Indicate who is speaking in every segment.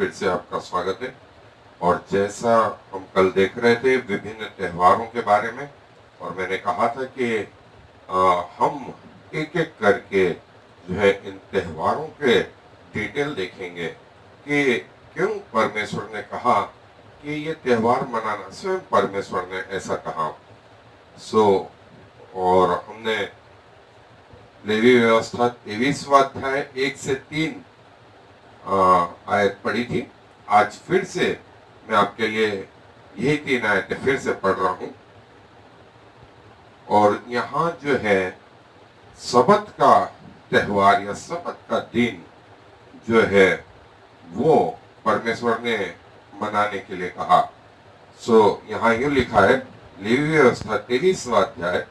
Speaker 1: फिर से आपका स्वागत है। और जैसा हम कल देख रहे थे विभिन्न त्योहारों के बारे में, और मैंने कहा था कि हम एक एक करके जो है इन त्योहारों के डिटेल देखेंगे कि क्यों परमेश्वर ने कहा कि ये त्योहार मनाना, स्वयं परमेश्वर ने ऐसा कहा। और हमने लेवी व्यवस्था 23वां अध्याय 1 से 3 आयत पढ़ी थी। आज फिर से मैं आपके लिए यही 3 आयतें फिर से पढ़ रहा हूं। और यहाँ जो है सबत का त्योहार या सबत का दिन जो है वो परमेश्वर ने मनाने के लिए कहा। यहाँ ये लिखा है, लेवी व्यवस्था 23वां अध्याय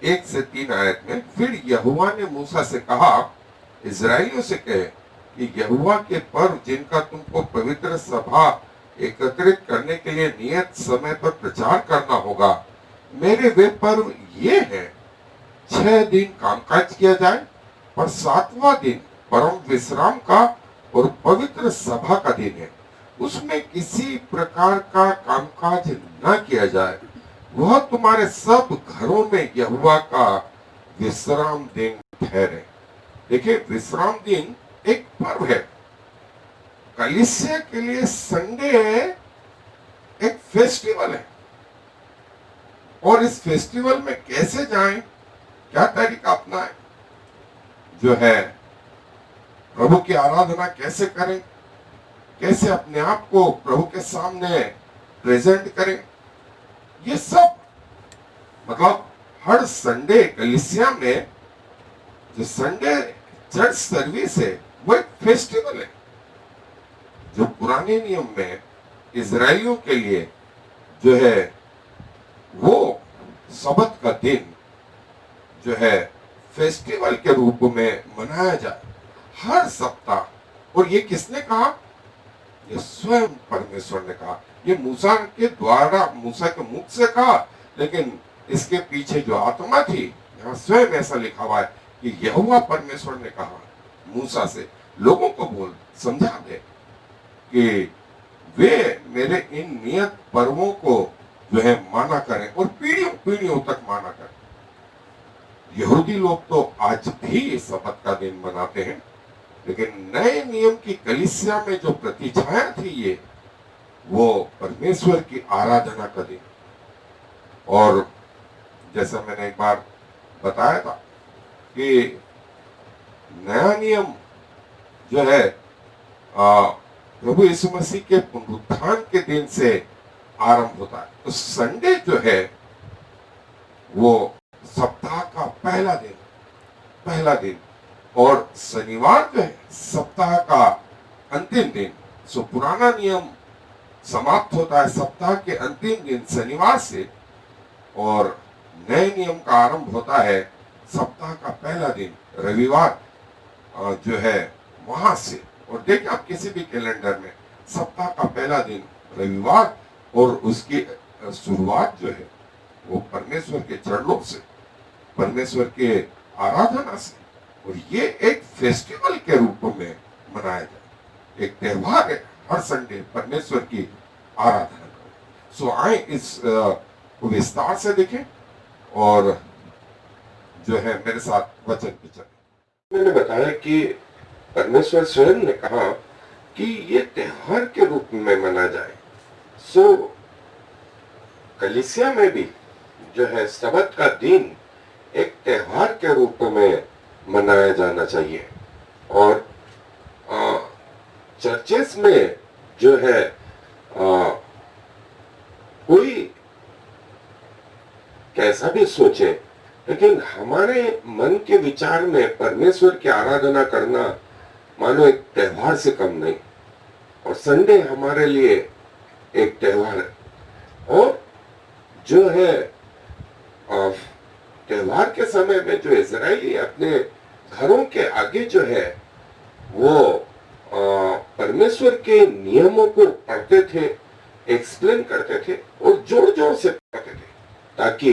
Speaker 1: 1 से 3 आयत में, फिर यहोवा ने मूसा से कहा, इजराइलियों से कहे कि यहोवा के पर्व जिनका तुमको पवित्र सभा एकत्रित करने के लिए नियत समय पर प्रचार करना होगा, मेरे वे पर्व ये हैं, 6 दिन कामकाज किया जाए, पर 7वां दिन परम विश्राम का और पवित्र सभा का दिन है। उसमें किसी प्रकार का कामकाज न किया जाए। वह तुम्हारे सब घरों में यहोवा का विश्राम दिन ठहरे। देखिए, विश्राम दिन एक पर्व है। कलीसिया के लिए संडे एक फेस्टिवल है, और इस फेस्टिवल में कैसे जाएं, क्या तरीका अपनाएं, जो है प्रभु की आराधना कैसे करें, कैसे अपने आप को प्रभु के सामने प्रेजेंट करें, ये सब मतलब हर संडे कलीसिया में जो संडे चर्च सर्विस है वो एक फेस्टिवल है। जो पुराने नियम में इजराइलियों के लिए जो है वो सबत का दिन जो है फेस्टिवल के रूप में मनाया जाए हर सप्ताह। और ये किसने कहा? ये स्वयं परमेश्वर ने कहा। ये मूसा के द्वारा, मूसा के मुख से कहा, लेकिन इसके पीछे जो आत्मा थी, यहाँ स्वयं ऐसा लिखा हुआ है कि यहोवा परमेश्वर ने कहा मूसा से, लोगों को बोल समझा दे कि वे मेरे इन नियत पर्वों को जो है माना करें और पीढ़ियों पीढ़ियों तक माना करें। यहूदी लोग तो आज भी सबत का दिन मनाते हैं, लेकिन नए नियम की कलीसिया में जो प्रतिछाया थी ये, वो परमेश्वर की आराधना का दिन। और जैसा मैंने एक बार बताया था कि नया नियम जो है प्रभु यीशु मसीह के पुनरुत्थान के दिन से आरंभ होता है। तो संडे जो है वो सप्ताह का पहला दिन, और शनिवार जो है सप्ताह का अंतिम दिन। सो पुराना नियम समाप्त होता है सप्ताह के अंतिम दिन शनिवार से, और नए नियम का आरंभ होता है सप्ताह का पहला दिन रविवार जो है वहां से। और देखिए आप किसी भी कैलेंडर में सप्ताह का पहला दिन रविवार, और उसकी शुरुआत जो है वो परमेश्वर के चरणों से, परमेश्वर के आराधना से। और ये एक फेस्टिवल के रूप में मनाया जाए, एक त्योहार है हर संडे परमेश्वर की आराधना करें। सो आए इस को विस्तार से देखें और जो है मेरे साथ वचन पे चले। मैंने बताया कि परमेश्वर स्वयं ने कहा कि ये त्योहार के रूप में मना जाए। सो कलीसिया में भी जो है सबत का दिन एक त्योहार के रूप में मनाया जाना चाहिए। और चर्चेस में जो है कोई कैसा भी सोचे, लेकिन हमारे मन के विचार में परमेश्वर की आराधना करना मानो एक त्योहार से कम नहीं। और संडे हमारे लिए एक त्योहार है। और जो है त्योहार के समय में जो इजरायली अपने घरों के आगे जो है वो परमेश्वर के नियमों को पढ़ते थे, एक्सप्लेन करते थे, और जोर जोर से पढ़ते थे, ताकि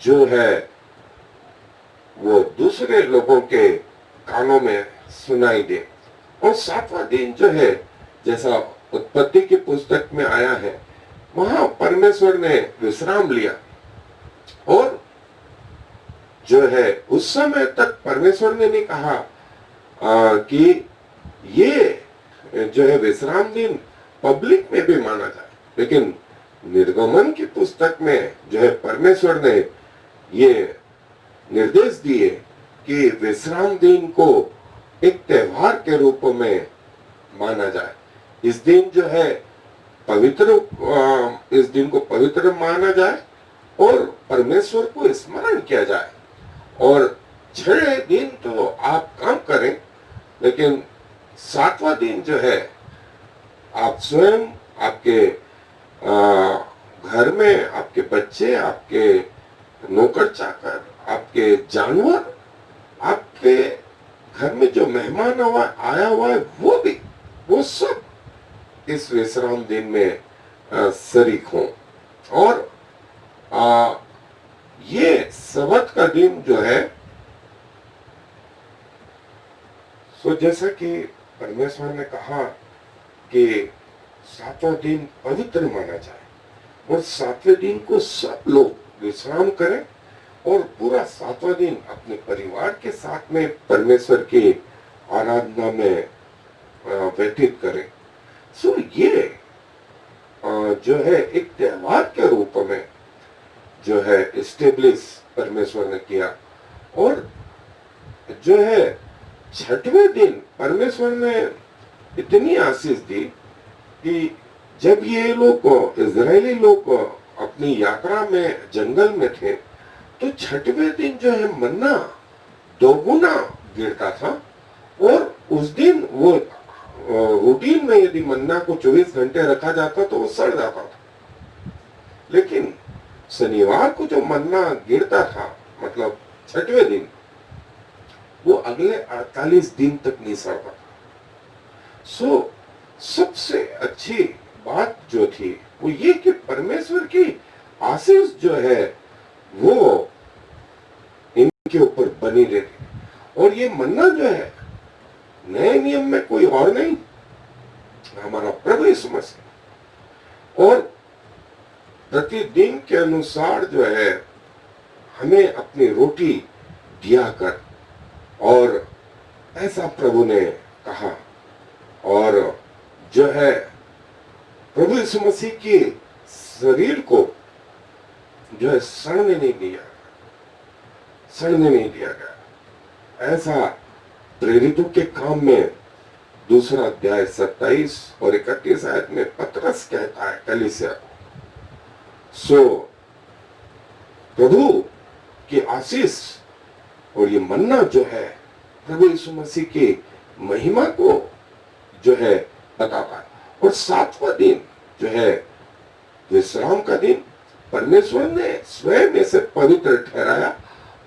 Speaker 1: जो है वो दूसरे लोगों के कानों में सुनाई दे। और 7वां दिन जो है
Speaker 2: जैसा उत्पत्ति की पुस्तक में आया है, वहां परमेश्वर ने विश्राम लिया और जो है उस समय तक परमेश्वर ने नहीं कहा कि ये जो है विश्राम दिन पब्लिक में भी माना जाए, लेकिन निर्गमन की पुस्तक में जो है परमेश्वर ने ये निर्देश दिए कि विश्राम दिन को एक त्योहार के रूप में माना जाए। इस दिन जो है इस दिन को पवित्र माना जाए और परमेश्वर को स्मरण किया जाए। और 6 दिन तो आप काम करें, लेकिन 7वां दिन जो है आप स्वयं, आपके घर में आपके बच्चे, आपके नौकर चाकर, आपके जानवर, आपके घर में जो मेहमान आया हुआ है, वो सब इस विश्राम दिन में शरीक हों। और ये सबत का दिन जो है, सो जैसा कि परमेश्वर ने कहा कि 7वां दिन पवित्र माना जाए और 7वें दिन को सब लोग विश्राम करें और पूरा 7वां दिन अपने परिवार के साथ में परमेश्वर की आराधना में व्यतीत करें। सो ये जो है एक त्योहार के रूप में जो है इस्टेब्लिश परमेश्वर ने किया। और जो है 6वें दिन परमेश्वर ने इतनी आशीष दी कि जब ये लोग इजरायली लोग अपनी यात्रा में जंगल में थे, तो 6वें दिन जो है मन्ना दोगुना गिरता था। और उस दिन वो रूटीन में यदि मन्ना को 24 घंटे रखा जाता तो वो सड़ जाता था, लेकिन शनिवार को जो मन्ना गिरता था, मतलब 6वें दिन, वो अगले 48 दिन तक नहीं सड़ता था। सो सबसे अच्छी बात जो थी वो ये कि परमेश्वर की आशीष जो है वो इनके ऊपर बनी रहती। और ये मन्ना जो है नए नियम में कोई और नहीं, हमारा प्रभु यीशु मसीह। और प्रतिदिन के अनुसार जो है हमें अपनी रोटी दिया कर, और ऐसा प्रभु ने कहा। और जो है प्रभु यीशु मसीह के शरीर को जो है सड़ने नहीं दिया गया। ऐसा प्रेरितों के काम में 2 अध्याय 27 और 31 आयत में पतरस कहता है कलीसिया को। सो प्रभु की आशीष और ये मन्ना जो है प्रभु यीशु मसीह की महिमा को जो है बताता है। और 7वां दिन जो है विश्राम का दिन परमेश्वर ने स्वयं इसे पवित्र ठहराया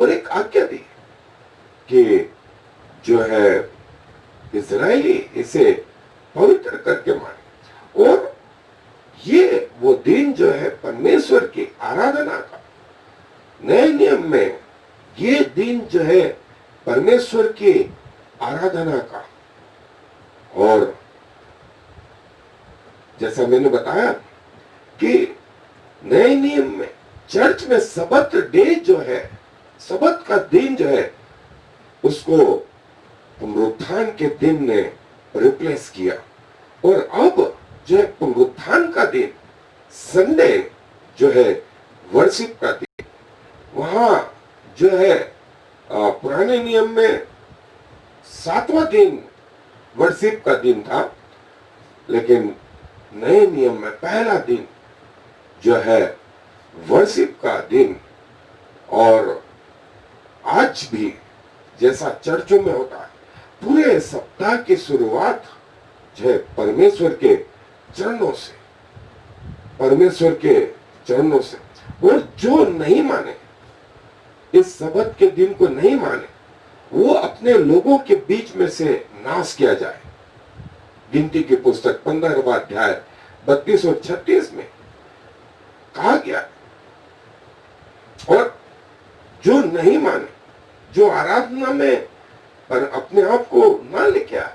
Speaker 2: और एक आज्ञा दी कि जो है इजरायली इसे पवित्र करके माने। और ये वो दिन जो है परमेश्वर की आराधना का, नए नियम में ये दिन जो है परमेश्वर की आराधना का। और जैसा मैंने बताया कि नए नियम में चर्च में सबत डे जो है, सबत का दिन जो है, उसको पुनरुत्थान के दिन ने रिप्लेस किया। और अब जो है पुनरुत्थान का दिन, संडे जो है वर्शिप का दिन, वहां जो है पुराने नियम में 7वां दिन वर्शिप का दिन था, लेकिन नए नियम में पहला दिन जो है वर्शिप का दिन। और आज भी जैसा चर्चों में होता है, पूरे सप्ताह की शुरुआत जो है परमेश्वर के चरणों से, परमेश्वर के चरणों से। और जो नहीं माने, इस सबत के दिन को नहीं माने, वो अपने लोगों के बीच में से नाश किया जाए। गिनती की पुस्तक 15वां अध्याय 32 और 36 में कहा गया। और जो नहीं माने, जो आराधना में पर अपने आप को ना लेके आए,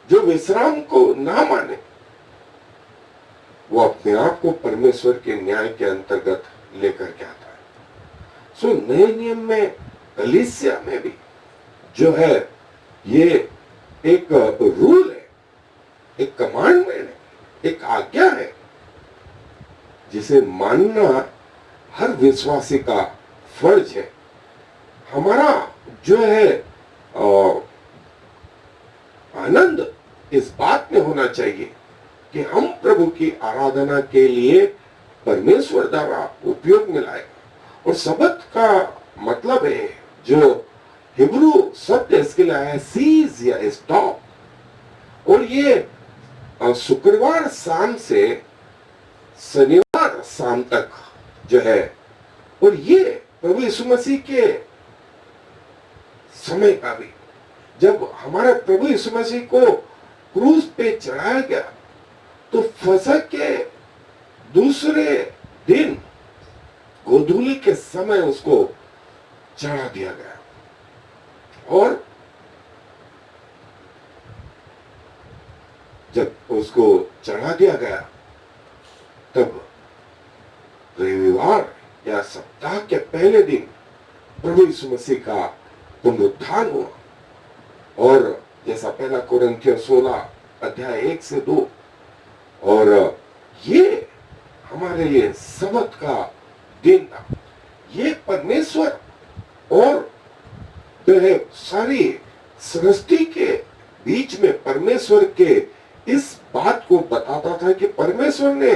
Speaker 2: जो विश्राम को ना माने वो अपने आप को परमेश्वर के न्याय के अंतर्गत लेकर के आता है। सो नए नियम में कलीसिया में भी जो है ये एक रूल है, एक कमांडमेंट है, एक आज्ञा है जिसे मानना हर विश्वासी का फर्ज है। हमारा जो है आनंद इस बात में होना चाहिए कि हम प्रभु की आराधना के लिए परमेश्वर द्वारा उपयोग में लाए। और सबत का मतलब है जो हिब्रू शब्द इसके लिए है सीज या स्टॉप। और ये शुक्रवार शाम से शनिवार शाम तक जो है, और ये प्रभु यीशु मसीह के समय का भी, जब हमारा प्रभु यीशु मसीह को क्रूस पे चढ़ाया गया तो फसह के दूसरे दिन गोधूली के समय उसको चढ़ा दिया गया। और जब उसको चढ़ा दिया गया तब रविवार या सप्ताह के पहले दिन प्रभु यीशु मसीह का पुनरुत्थान हुआ। और जैसा पहला कोरिन्थियों 16 अध्याय 1 से 2, और ये हमारे लिए सबत का दिन था। ये परमेश्वर और जो है सारी सृष्टि के बीच में परमेश्वर के इस बात को बताता था कि परमेश्वर ने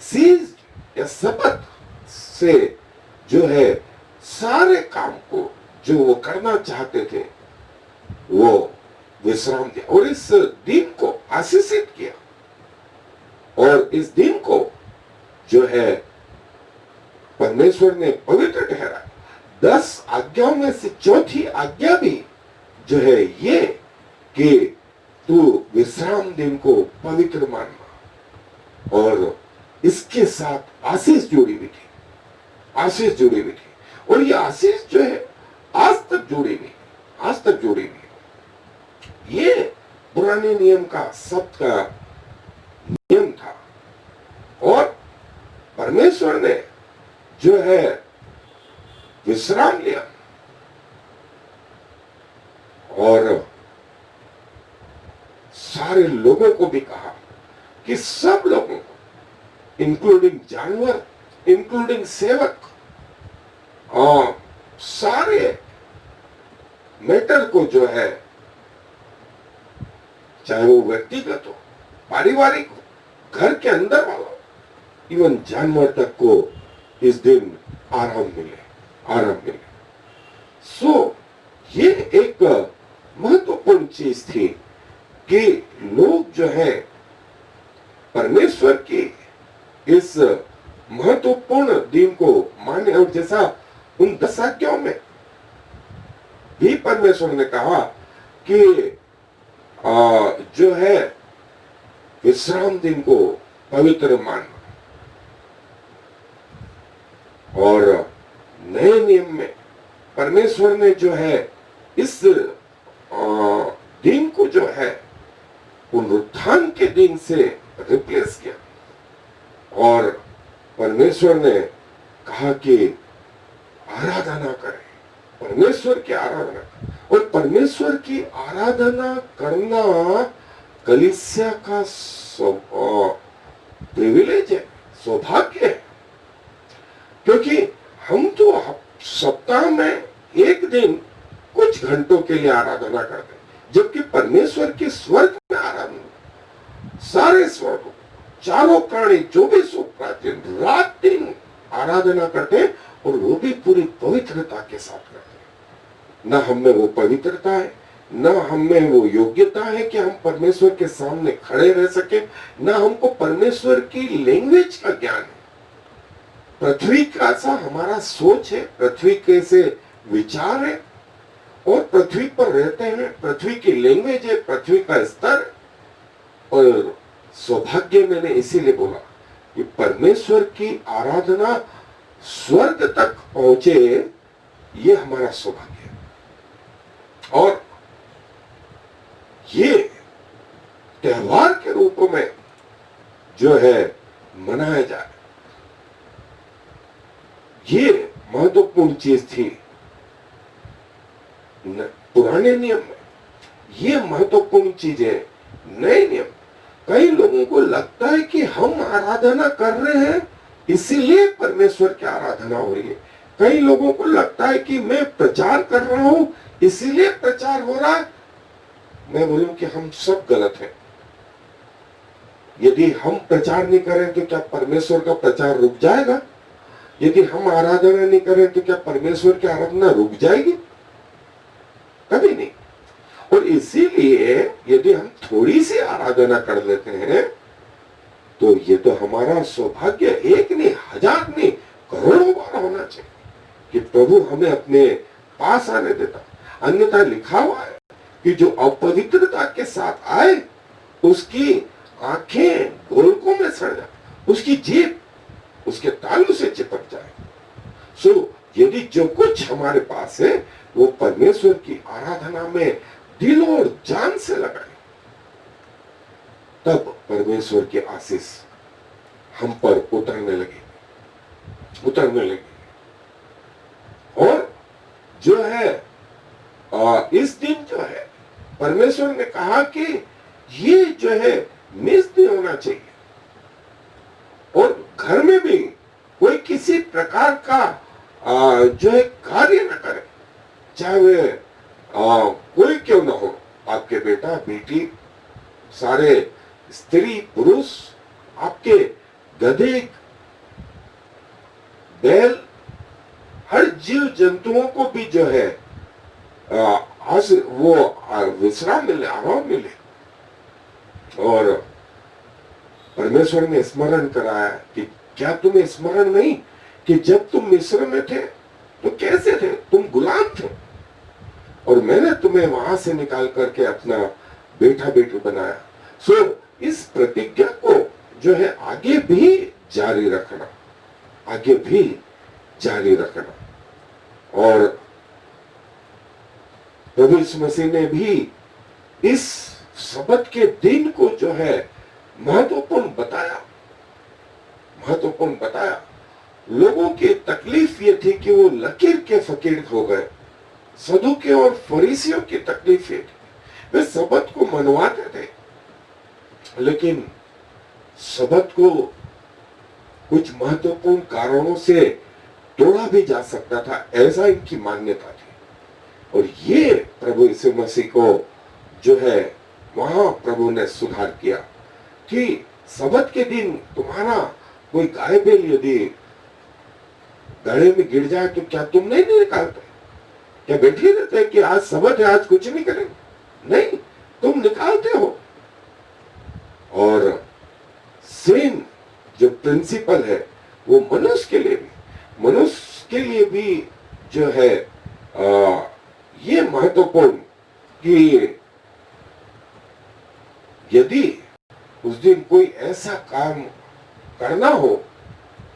Speaker 2: सीज या सबत से जो है सारे काम को जो वो करना चाहते थे वो विश्राम दिया और इस दिन को आशीषित किया। और इस दिन को जो है परमेश्वर ने पवित्र ठहराया। 10 आज्ञाओं में से चौथी आज्ञा भी जो है ये कि तू विश्राम दिन को पवित्र मानना। और इसके साथ आशीष जुड़ी हुई थी, आशीष जुड़ी हुई थी। और ये आशीष जो है आज तक जुड़ी हुई, आज तक जुड़ी हुई। ये पुराने नियम का शब्द का नियम था। और परमेश्वर ने जो है विश्राम लिया और सारे लोगों को भी कहा कि सब लोगों को, इंक्लूडिंग जानवर, इंक्लूडिंग सेवक, और सारे मैटर को जो है, चाहे वो व्यक्तिगत हो, पारिवारिक हो, घर के अंदर वाला, इवन जानवर तक को इस दिन आराम मिले, आराम मिले। सो ये एक महत्वपूर्ण चीज थी कि लोग जो है परमेश्वर की इस महत्वपूर्ण दिन को माने। और जैसा उन 10 आज्ञाओं में भी परमेश्वर ने कहा कि जो है विश्राम दिन को पवित्र मानना। और नए नियम में परमेश्वर ने जो है इस दिन को जो है पुनरुत्थान के दिन से रिप्लेस किया। और परमेश्वर ने कहा कि आराधना करें, परमेश्वर की आराधना। और परमेश्वर की आराधना करना कलीसिया का प्रिविलेज है, सौभाग्य है। क्योंकि हम तो सप्ताह में एक दिन कुछ घंटों के लिए आराधना करते हैं, जबकि परमेश्वर के स्वर्ग में आराधना, सारे स्वर्ग, चारों प्राणी, 24 प्राचीन रात दिन आराधना करते हैं। और वो भी पूरी पवित्रता के साथ करते हैं। न हम में वो पवित्रता है, न हम में वो योग्यता है कि हम परमेश्वर के सामने खड़े रह सके, न हमको परमेश्वर की लैंग्वेज का ज्ञान है। पृथ्वी का सा हमारा सोच है, पृथ्वी कैसे विचार है, और पृथ्वी पर रहते हैं, पृथ्वी की लैंग्वेज है, पृथ्वी का स्तर। और सौभाग्य मैंने इसीलिए बोला कि परमेश्वर की आराधना स्वर्ग तक पहुंचे, ये हमारा सौभाग्य है। और ये त्योहार के रूप में जो है मनाया जाए, ये महत्वपूर्ण चीज थी पुराने नियम में। ये महत्वपूर्ण चीज है नए नियम। कई लोगों को लगता है कि हम आराधना कर रहे हैं इसीलिए परमेश्वर की आराधना हो रही है। कई लोगों को लगता है कि मैं प्रचार कर रहा हूं इसीलिए प्रचार हो रहा है। मैं बोलूं कि हम सब गलत हैं। यदि हम प्रचार नहीं करें तो क्या परमेश्वर का प्रचार रुक जाएगा? यदि हम आराधना नहीं करें तो क्या परमेश्वर की आराधना रुक जाएगी? कभी नहीं। और इसीलिए यदि हम थोड़ी सी आराधना कर लेते हैं तो ये तो हमारा सौभाग्य एक नहीं, हजार नहीं, करोड़ों बार होना चाहिए कि प्रभु हमें अपने पास आने देता। अन्यथा लिखा हुआ है कि जो अपवित्रता के साथ आए उसकी आंखें गोलकों में सड़ जाए, उसकी जीभ उसके तालू से चिपक जाए। सो यदि जो कुछ हमारे पास है वो परमेश्वर की आराधना में दिल और जान से लगाए, तब परमेश्वर की आशीष हम पर उतरने लगे। और जो है इस दिन जो है परमेश्वर ने कहा कि ये जो है मिस नहीं होना चाहिए। और घर में भी कोई किसी प्रकार का जो है कार्य न करे, चाहे वे कोई क्यों ना हो, आपके बेटा बेटी, सारे स्त्री पुरुष, आपके गधे बैल, हर जीव जंतुओं को भी जो है आज वो विश्राम मिले, आराम मिले। और परमेश्वर ने स्मरण कराया कि क्या तुम्हें स्मरण नहीं कि जब तुम मिस्र में थे तो कैसे थे, तुम गुलाम थे और मैंने तुम्हें वहां से निकाल करके अपना बेटा बेटी बनाया। सो इस प्रतिज्ञा को जो है आगे भी जारी रखना, आगे भी जारी रखना। और प्रभु यीशु मसीह ने भी इस शब्द के दिन को जो है महत्वपूर्ण बताया। लोगों की तकलीफ ये थी कि वो लकीर के फकीर हो गए। सदूके और फरीसियों की तकलीफ ये थी, वे शब्द को मनवाते थे लेकिन शब्द को कुछ महत्वपूर्ण कारणों से तोड़ा भी जा सकता था, ऐसा इनकी मान्यता थी। और ये प्रभु यीशु मसीह को जो है वहां प्रभु ने सुधार किया कि शब्द के दिन तुम्हारा कोई गाय बैल यदि गड्ढे में गिर जाए तो क्या तुम नहीं निकालते? क्या बैठे रहते कि आज शब्द है, आज कुछ नहीं करेंगे? नहीं, तुम निकालते हो। और सेम जो प्रिंसिपल है वो मनुष्य के लिए भी जो है ये महत्वपूर्ण कि यदि उस दिन कोई ऐसा काम करना हो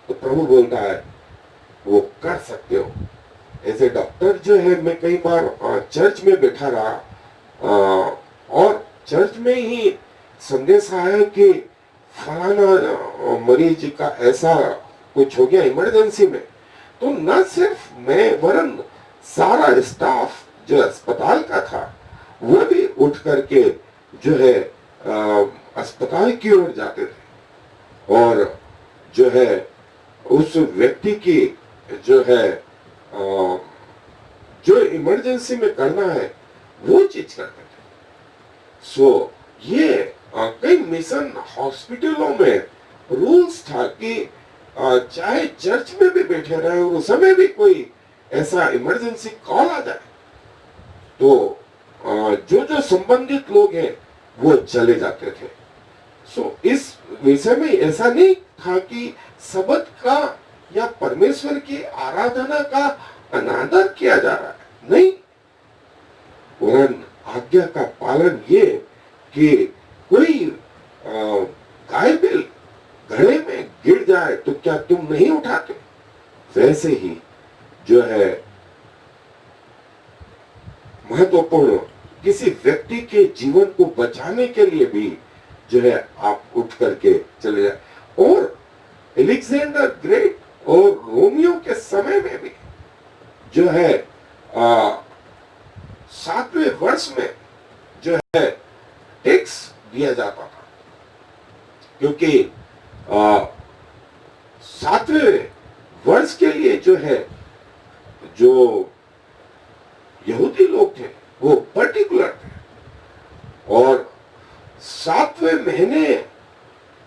Speaker 2: तो प्रभु बोलता है वो कर सकते हो। ऐसे डॉक्टर जो है, मैं कई बार चर्च में बैठा रहा और चर्च में ही संदेश आया कि फलाना मरीज का ऐसा कुछ हो गया इमरजेंसी में, तो न सिर्फ मैं वरन सारा स्टाफ जो अस्पताल का था वो भी उठ करके जो है अस्पताल की ओर जाते थे और जो है उस व्यक्ति की जो है जो इमरजेंसी में करना है वो चीज करते थे। सो ये कई मिशन हॉस्पिटलों में रूल्स था कि चाहे चर्च में भी बैठे रहे और उस समय भी कोई ऐसा इमरजेंसी कॉल आ जाए तो जो संबंधित लोग हैं वो चले जाते थे। सो इस विषय में ऐसा नहीं था कि शब्द का या परमेश्वर की आराधना का अनादर किया जा रहा है, नहीं, वरन आज्ञा का पालन ये कि कोई गाय बैल घड़े में गिर जाए तो क्या तुम नहीं उठाते? वैसे ही जो है महत्वपूर्ण किसी व्यक्ति के जीवन को बचाने के लिए भी जो है आप उठ करके चले जाए। और एलेक्जेंडर ग्रेट और रोमियो के समय में भी जो है 7वें वर्ष में जो है टैक्स दिया जाता था, क्योंकि 7वें वर्ष के लिए जो है जो यहूदी लोग थे वो पर्टिकुलर थे, और 7वें महीने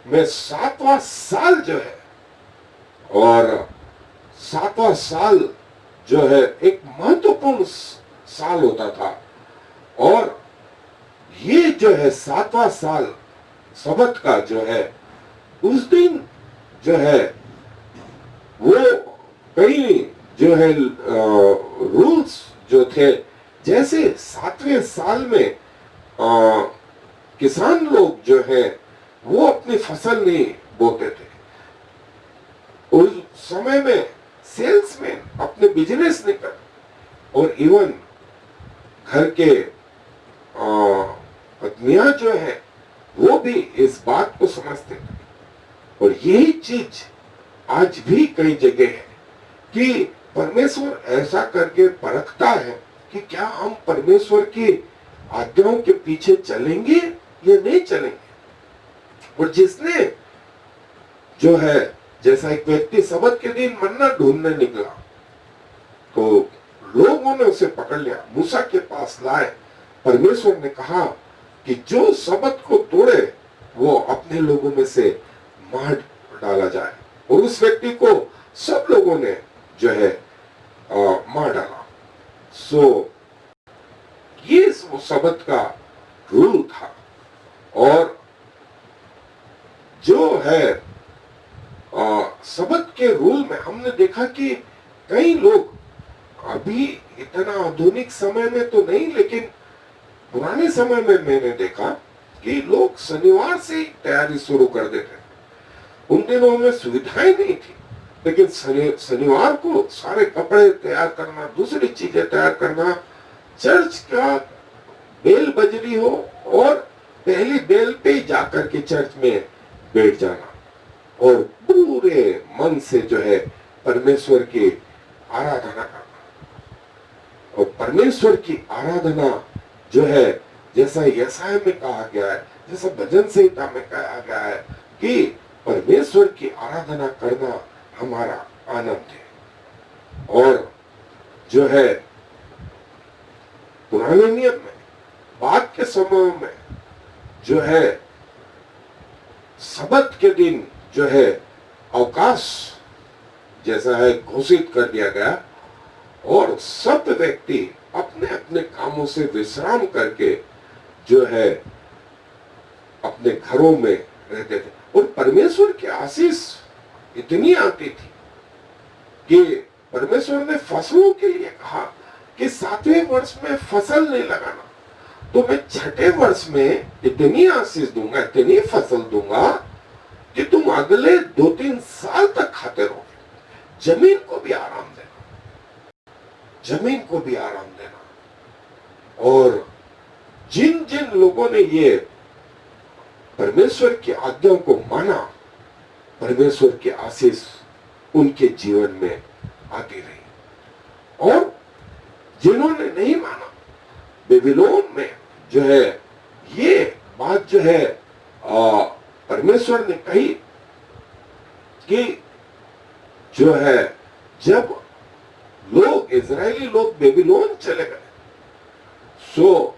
Speaker 2: में 7वां साल जो है, और 7वां साल जो है एक महत्वपूर्ण साल होता था, और ये जो है 7वां साल सबत का जो है उस दिन जो है वो कई जो है रूल्स जो थे, जैसे 7वें साल में किसान लोग जो है वो अपनी फसल नहीं बोते थे। उस समय में सेल्समैन अपने बिजनेस नहीं करते, और इवन घर के पत्नियां जो है वो भी इस बात को समझते थे। और यही चीज आज भी कई जगह है कि परमेश्वर ऐसा करके परखता है कि क्या हम परमेश्वर की आज्ञाओं के पीछे चलेंगे या नहीं चलेंगे। और जिसने जो है, जैसा एक व्यक्ति सबत के दिन मन्ना ढूंढने निकला, तो लोगों ने उसे पकड़ लिया, मूसा के पास लाए। परमेश्वर ने कहा कि जो सबत को तोड़े वो अपने लोगों में से मार डाला जाए, और उस व्यक्ति को सब लोगों ने जो है मार डाला। सो ये वो सबत का रूल था। और जो है सबत के रूल में हमने देखा कि कई लोग, अभी इतना आधुनिक समय में तो नहीं, लेकिन पुराने समय में मैंने देखा कि लोग शनिवार से ही तैयारी शुरू कर देते थे। उन दिनों में सुविधाएं नहीं थी, लेकिन शनिवार को सारे कपड़े तैयार करना, दूसरी चीजें तैयार करना, चर्च का बेल बज रही हो और पहली बेल पे ही जाकर के चर्च में बैठ जाना, और पूरे मन से जो है परमेश्वर की आराधना करना। और परमेश्वर की आराधना जो है, जैसा यशाया में कहा गया है, जैसा भजन संहिता में कहा गया है कि परमेश्वर की आराधना करना हमारा आनंद है। और जो है पुराने नियम में, बाद के समय में जो है सबत के दिन जो है अवकाश जैसा है घोषित कर दिया गया, और सब व्यक्ति अपने अपने कामों से विश्राम करके जो है अपने घरों में रहते थे। और परमेश्वर की आशीष इतनी आती थी कि परमेश्वर ने फसलों के लिए कहा कि 7वें वर्ष में फसल नहीं लगाना, तो मैं 6ठे वर्ष में इतनी आशीष दूंगा, इतनी फसल दूंगा कि तुम अगले 2-3 साल तक खाते रहोगे। जमीन को भी आराम देना, जमीन को भी आराम देना। और जिन जिन लोगों ने ये परमेश्वर की आज्ञाओं को माना, परमेश्वर की आशीष उनके जीवन में आती रही। और जिन्होंने नहीं माना, बेबीलोन में जो है ये बात जो है परमेश्वर ने कही कि जो है जब लोग, इजरायली लोग बेबीलोन चले गए, सो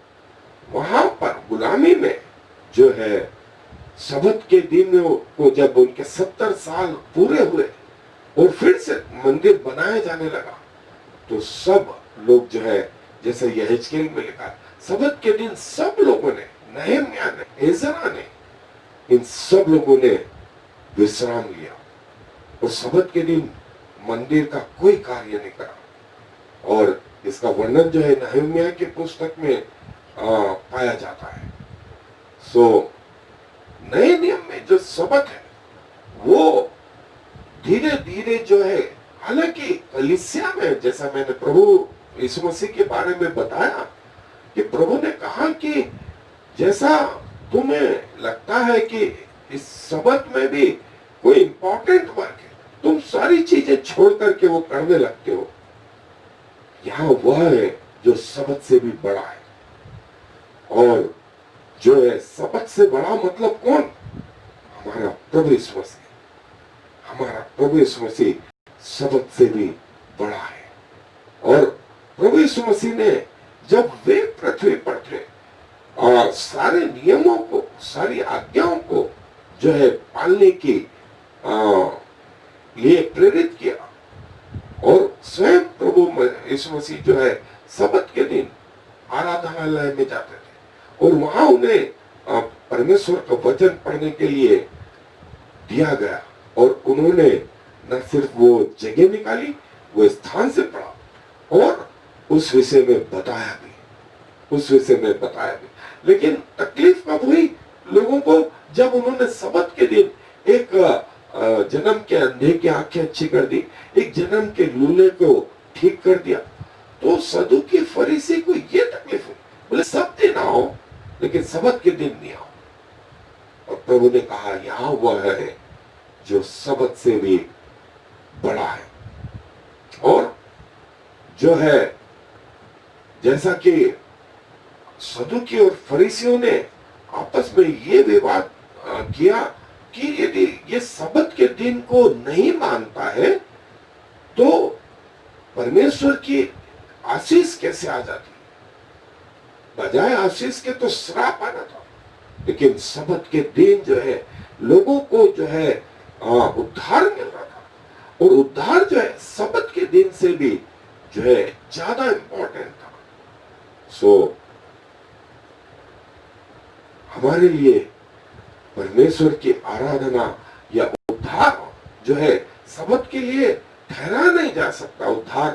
Speaker 2: वहां पर गुलामी में जो है सबत के दिन को जब उनके 70 साल पूरे हुए और फिर से मंदिर बनाया जाने लगा, तो सब लोग जो है, जैसे यहेजकेल में लिखा, सबत के दिन सब लोगों ने, नहम्याह ने, एजरा ने, इन सब लोगों ने विश्राम लिया और सबत के दिन मंदिर का कोई कार्य नहीं करा। और इसका वर्णन जो है नहम्याह की पुस्तक में पाया जाता है। सो नए नियम में जो सबत है वो धीरे धीरे जो है, हालांकि कलीसिया में, जैसा मैंने प्रभु यीशु मसीह के बारे में बताया कि प्रभु ने कहा कि जैसा तुम्हें लगता है कि इस सबत में भी कोई इंपॉर्टेंट वर्क है, तुम सारी चीजें छोड़ करके वो करने लगते हो। यहाँ वह है जो सबत से भी बड़ा है, और जो है सबत से बड़ा मतलब कौन? हमारा प्रभु यीशु मसीह। हमारा प्रभु यीशु मसीह सबत से भी बड़ा है। और प्रभु यीशु मसीह ने जब वे पृथ्वी पर थे और सारे नियमों को, सारी आज्ञाओं को जो है पालने की लिए प्रेरित किया, और स्वयं प्रभु यीशु मसीह जो है सबत के दिन आराधनालय में जाते थे और वहां उन्हें परमेश्वर का वचन पढ़ने के लिए दिया गया, और उन्होंने न सिर्फ वो जगह निकाली, वो स्थान से पढ़ा और उस विषय में बताया भी। लेकिन तकलीफ कब हुई लोगों को? जब उन्होंने सबत के दिन एक जन्म के अंधे की आंखें अच्छी कर दी, एक जन्म के लूले को ठीक कर दिया, तो सदूकी फरीसी को ये तकलीफ हुई, बोले सब दिन आओ लेकिन सबत के दिन नहीं आओ। और प्रभु ने कहा यहाँ वह है जो सबत से भी बड़ा है। और जो है जैसा कि सदूकी और फरीसियों ने आपस में ये विवाद किया कि यदि ये सबत के दिन को नहीं मानता है तो परमेश्वर की आशीष कैसे आ जाती? बजाय आशीष के तो श्राप आना था। लेकिन सबत के दिन जो है लोगों को जो है उद्धार मिल रहा था, और उद्धार जो है सबत के दिन से भी जो है ज्यादा इंपॉर्टेंट था। सो हमारे लिए परमेश्वर की आराधना या उद्धार जो है सबत के लिए ठहरा नहीं जा सकता। उद्धार,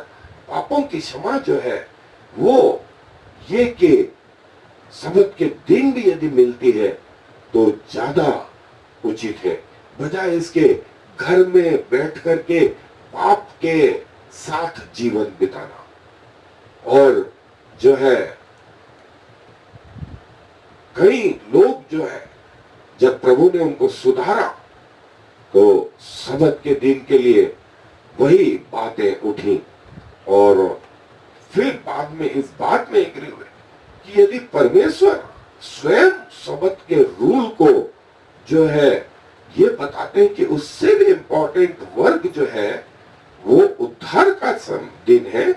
Speaker 2: पापों की क्षमा जो है वो ये कि सबत के दिन भी यदि मिलती है तो ज्यादा उचित है, बजाय इसके घर में बैठ करके पाप के साथ जीवन बिताना। और जो है कई लोग जो है जब प्रभु ने उनको सुधारा तो सबत के दिन के लिए वही बातें उठी, और फिर बाद में इस बात में एग्री हुए कि यदि परमेश्वर स्वयं सबत के रूल को जो है ये बताते हैं कि उससे भी इंपॉर्टेंट वर्ग जो है वो उद्धार का दिन है,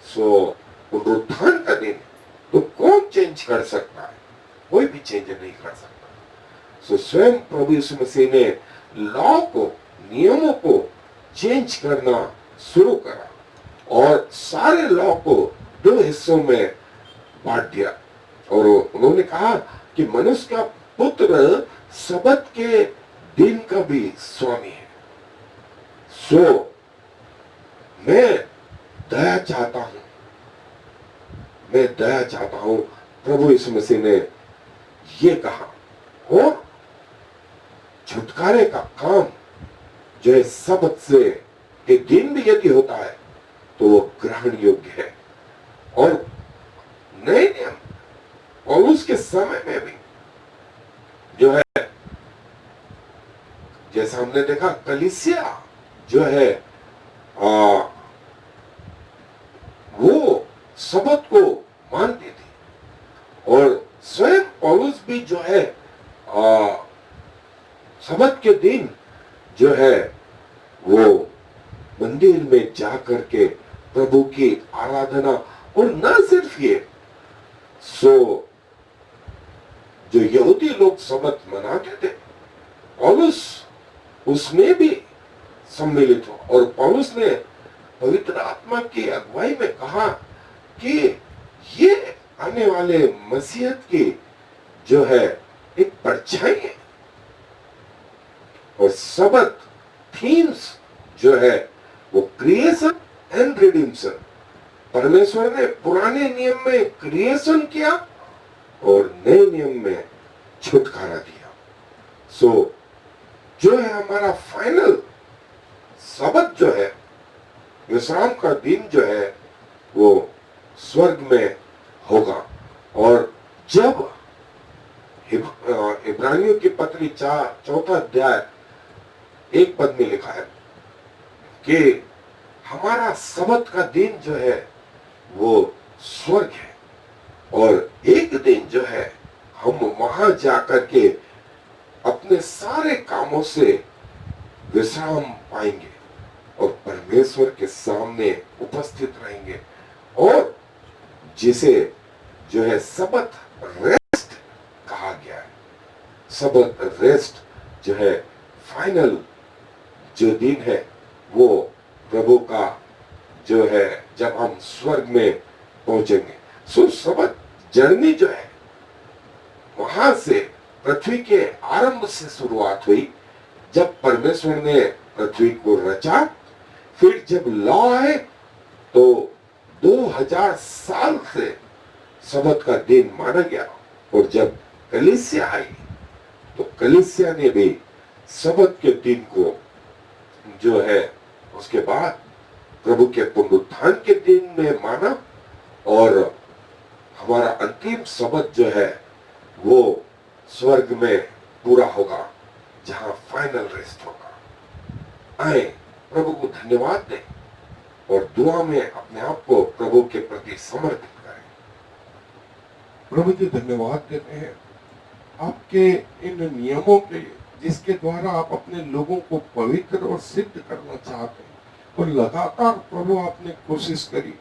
Speaker 2: सो पुनरुत्थान का दिन, तो कौन चेंज कर सकता है? कोई भी चेंज नहीं कर सकता। सो स्वयं प्रभु यीशु मसीह ने लॉ को, नियमों को चेंज करना शुरू करा और सारे लॉ को 2 हिस्सों में बांट दिया, और उन्होंने कहा कि मनुष्य का पुत्र सबत के दिन का भी स्वामी है। सो मैं दया चाहता हूं, प्रभु यीशु मसीह ने ये कहा। और छुटकारे का काम जो है सबत से के दिन भी यदि होता है तो वो ग्रहण योग्य है। और नए नियम पौलुस के समय में भी जो है, जैसा हमने देखा कलीसिया जो है वो सबत को मानती थी, और स्वयं पौलुस भी जो है सबत के दिन जो है वो मंदिर में जा करके प्रभु की आराधना, और न सिर्फ ये, सो जो यहूदी लोग सबत मनाते थे पौलुस उसमें भी सम्मिलित हो, और पौलुस ने पवित्र आत्मा की अगुवाई में कहा कि ये आने वाले मसीहत की जो है एक परछाई है। और सबत थीम्स जो है वो क्रिएशन एंड रिडीम्पशन, परमेश्वर ने पुराने नियम में क्रिएशन किया और नए नियम में छुटकारा दिया। सो जो है हमारा फाइनल सबत जो है, विश्राम का दिन जो है वो स्वर्ग में होगा, और जब इब्रानियों की पत्री 4 अध्याय 1 पद में लिखा है कि हमारा सबत का दिन जो है वो स्वर्ग है, और एक दिन जो है हम वहां जाकर के अपने सारे कामों से विश्राम पाएंगे और परमेश्वर के सामने उपस्थित रहेंगे, और जिसे जो है सबत रेस्ट कहा गया है। सबत रेस्ट जो है फाइनल जो दिन है वो प्रभु का जो है जब हम स्वर्ग में पहुंचेंगे। सो सबत जर्नी जो है वहां से पृथ्वी के आरंभ से शुरुआत हुई, जब परमेश्वर ने पृथ्वी को रचा। फिर जब लॉ आए तो 2000 साल से सबत का दिन माना गया, और जब कलीसिया आई तो कलीसिया ने भी सबत के दिन को जो है उसके बाद प्रभु के पुनरुत्थान के दिन में माना, और हमारा अंतिम सबत जो है वो स्वर्ग में पूरा होगा जहां फाइनल रेस्ट होगा। आए प्रभु को धन्यवाद दें और दुआ में अपने आप को प्रभु के प्रति समर्पित करें।
Speaker 1: प्रभु जी धन्यवाद देते हैं आपके इन नियमों के लिए, जिसके द्वारा आप अपने लोगों को पवित्र और सिद्ध करना चाहते हैं, और लगातार प्रभु आपने कोशिश करी।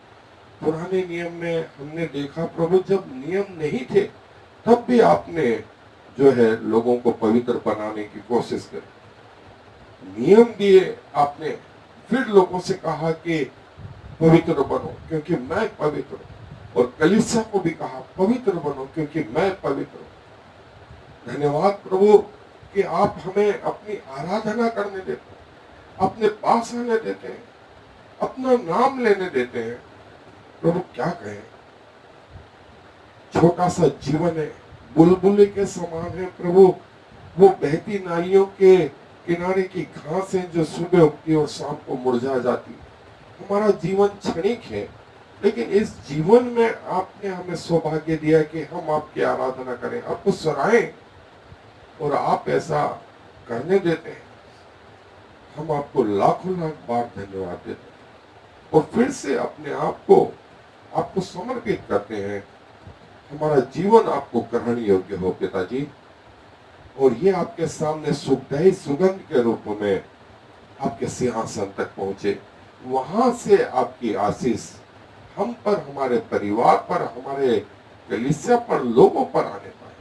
Speaker 1: पुराने नियम में हमने देखा प्रभु, जब नियम नहीं थे तब भी आपने जो है लोगों को पवित्र बनाने की कोशिश करी। नियम दिए आपने, फिर लोगों से कहा कि पवित्र बनो क्योंकि मैं पवित्र हूं, और कलीसिया को भी कहा पवित्र बनो क्योंकि मैं पवित्र हूं। धन्यवाद प्रभु कि आप हमें अपनी आराधना करने देते हैं, अपने पास आने देते हैं, अपना नाम लेने देते हैं। प्रभु क्या कहें, छोटा सा जीवन है, बुलबुले के समान है प्रभु, वो बहती नालियों के किनारे की घास है जो सुबह उगती और शाम को मुरझा जाती। हमारा जीवन क्षणिक है, लेकिन इस जीवन में आपने हमें सौभाग्य दिया कि हम आपकी आराधना करें, आपको सराहें, और आप ऐसा करने देते हैं। हम आपको लाखों लाख बार धन्यवाद देते हैं, और फिर से अपने आप को आपको समर्पित करते हैं। हमारा जीवन आपको ग्रहण योग्य हो पिताजी, और ये आपके सामने सुखदायी सुगंध के रूप में आपके सिंहासन तक पहुंचे। वहां से आपकी आशीष हम पर, हमारे परिवार पर, हमारे कलीसिया पर, लोगों पर आने पाए।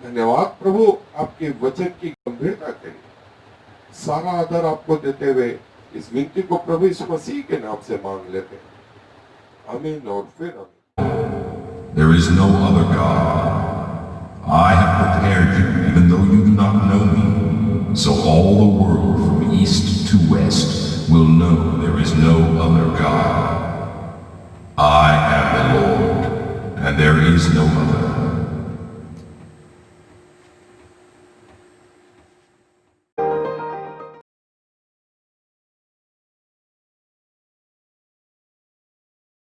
Speaker 1: धन्यवाद प्रभु आपके वचन की गंभीरता के लिए। सारा आदर आपको देते हुए इस विनती को प्रभु यीशु मसीह के नाम से मांग लेते हैं, आमीन और फिर आमीन।
Speaker 3: There is no other God. I have prepared you, even though you do not know me, so all the world from east to west will know there is no other God. I am the Lord, and there is no other.